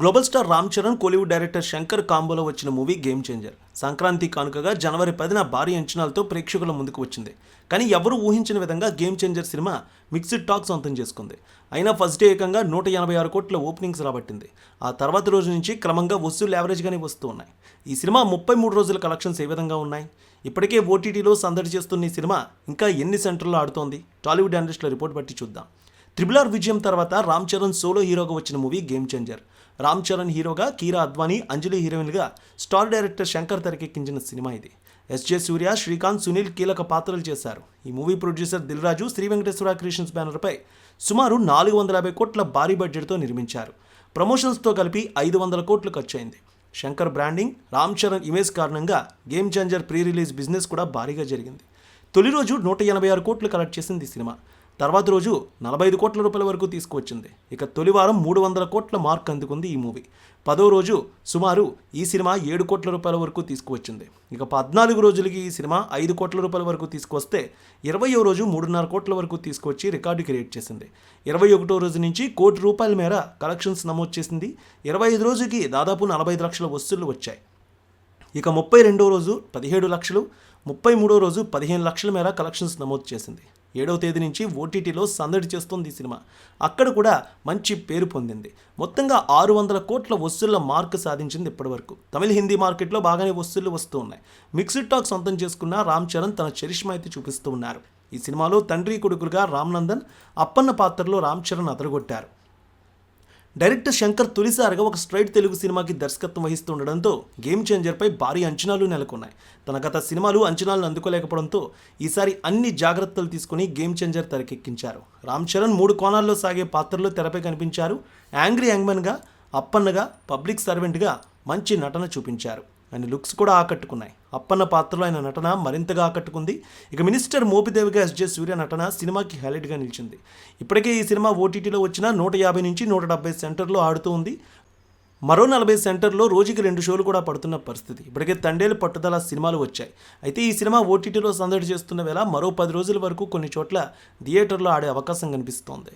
Global star Ram Charan, Kollywood director Shankar కాంబోలో వచ్చిన movie game changer Sankranti కానుకగా జనవరి 10న భారీ అంచనాలతో ప్రేక్షకుల ముందుకు వచ్చింది. కానీ ఎవరూ ఊహించిన విధంగా game changer cinema mixed talk సొంతం చేసుకుంది. అయినా ఫస్ట్ డే ఏకంగా 186 కోట్ల ఓపెనింగ్స్ రాబట్టింది. ఆ తర్వాత రోజు నుంచి క్రమంగా వసూళ్లు యావరేజ్గానే వస్తూ ఉన్నాయి. ఈ సినిమా 33 రోజుల కలెక్షన్స్ ఏ విధంగా ఉన్నాయి? ఇప్పటికే ఓటీటీలో సందడి చేస్తున్న ఈ సినిమా ఇంకా ఎన్ని సెంటర్లో ఆడుతోంది? టాలీవుడ్ అనలిస్టుల రిపోర్ట్ బట్టి చూద్దాం. RRR విజయం తర్వాత రామ్ చరణ్ సోలో హీరోగా వచ్చిన movie game changer. Ram Charan హీరోగా, కీరా అద్వానీ, అంజలి హీరోయిన్గా స్టార్ డైరెక్టర్ శంకర్ తెరకెక్కించిన సినిమా ఇది. ఎస్జే సూర్య, శ్రీకాంత్, సునీల్ కీలక పాత్రలు చేశారు. ఈ movie producer Dil Raju Shri Venkateswara creations బ్యానర్పై సుమారు 450 కోట్ల భారీ బడ్జెట్తో నిర్మించారు. ప్రమోషన్స్తో కలిపి 500 కోట్లు ఖర్చయింది. శంకర్ బ్రాండింగ్, రామ్ చరణ్ ఇమేజ్ కారణంగా game changer pre release business కూడా భారీగా జరిగింది. తొలి రోజు 186 కోట్లు కలెక్ట్ చేసింది ఈ సినిమా. తర్వాత రోజు 45 కోట్ల రూపాయల వరకు తీసుకువచ్చింది. ఇక తొలి వారం 300 కోట్ల మార్క్ అందుకుంది ఈ మూవీ. 10వ రోజు సుమారు ఈ సినిమా 7 కోట్ల రూపాయల వరకు తీసుకువచ్చింది. ఇక 14 రోజులకి ఈ సినిమా 5 కోట్ల రూపాయల వరకు తీసుకొస్తే 20వ రోజు 3.5 కోట్ల వరకు తీసుకువచ్చి రికార్డు క్రియేట్ చేసింది. 21వ రోజు నుంచి ₹1 కోటి మేర కలెక్షన్స్ నమోదు చేసింది. 25 రోజుకి దాదాపు 45 లక్షల వసూళ్లు వచ్చాయి. ఇక 32వ రోజు 17 లక్షలు, 33వ రోజు 15 లక్షల మేర కలెక్షన్స్ నమోదు చేసింది. 7వ తేదీ నుంచి ఓటీటీలో సందడి చేస్తుంది ఈ సినిమా. అక్కడ కూడా మంచి పేరు పొందింది. మొత్తంగా 600 కోట్ల వసూళ్ల మార్క్ సాధించింది ఇప్పటివరకు. తమిళ, హిందీ మార్కెట్లో బాగానే వసూళ్లు వస్తూ ఉన్నాయి. మిక్స్డ్ టాక్ సొంతం చేసుకున్న రామ్ చరణ్ తన చరిష్మా అయితే చూపిస్తూ ఉన్నారు. ఈ సినిమాలో తండ్రి కొడుకులుగా రామ్ నందన్, అప్పన్న పాత్రలో రామ్ చరణ్ అదరగొట్టారు. డైరెక్టర్ శంకర్ తొలిసారిగా ఒక స్ట్రైట్ తెలుగు సినిమాకి దర్శకత్వం వహిస్తుండడంతో గేమ్ చేంజర్పై భారీ అంచనాలు నెలకొన్నాయి. తన గత సినిమాలు అంచనాలను అందుకోలేకపోవడంతో ఈసారి అన్ని జాగ్రత్తలు తీసుకుని గేమ్ చేంజర్ తెరకెక్కించారు. రామ్ చరణ్ 3 కోణాల్లో సాగే పాత్రలో తెరపై కనిపించారు. యాంగ్రీ యంగ్మెన్గా, అప్పన్నగా, పబ్లిక్ సర్వెంట్గా మంచి నటన చూపించారు. ఆయన లుక్స్ కూడా ఆకట్టుకున్నాయి. అప్పన్న పాత్రలో ఆయన నటన మరింతగా ఆకట్టుకుంది. ఇక మినిస్టర్ మోపిదేవిగా ఎస్జే సూర్య నటన సినిమాకి హైలైట్గా నిలిచింది. ఇప్పటికే ఈ సినిమా ఓటీటీలో వచ్చిన 150 నుంచి 170 సెంటర్లో ఆడుతూ ఉంది. మరో 40 సెంటర్లో రోజుకి 2 షోలు కూడా పడుతున్న పరిస్థితి. ఇప్పటికే తండేలు, పట్టుదల సినిమాలు వచ్చాయి. అయితే ఈ సినిమా ఓటీటీలో సందడి చేస్తున్న వేళ మరో 10 రోజుల వరకు కొన్ని చోట్ల థియేటర్లో ఆడే అవకాశం కనిపిస్తోంది.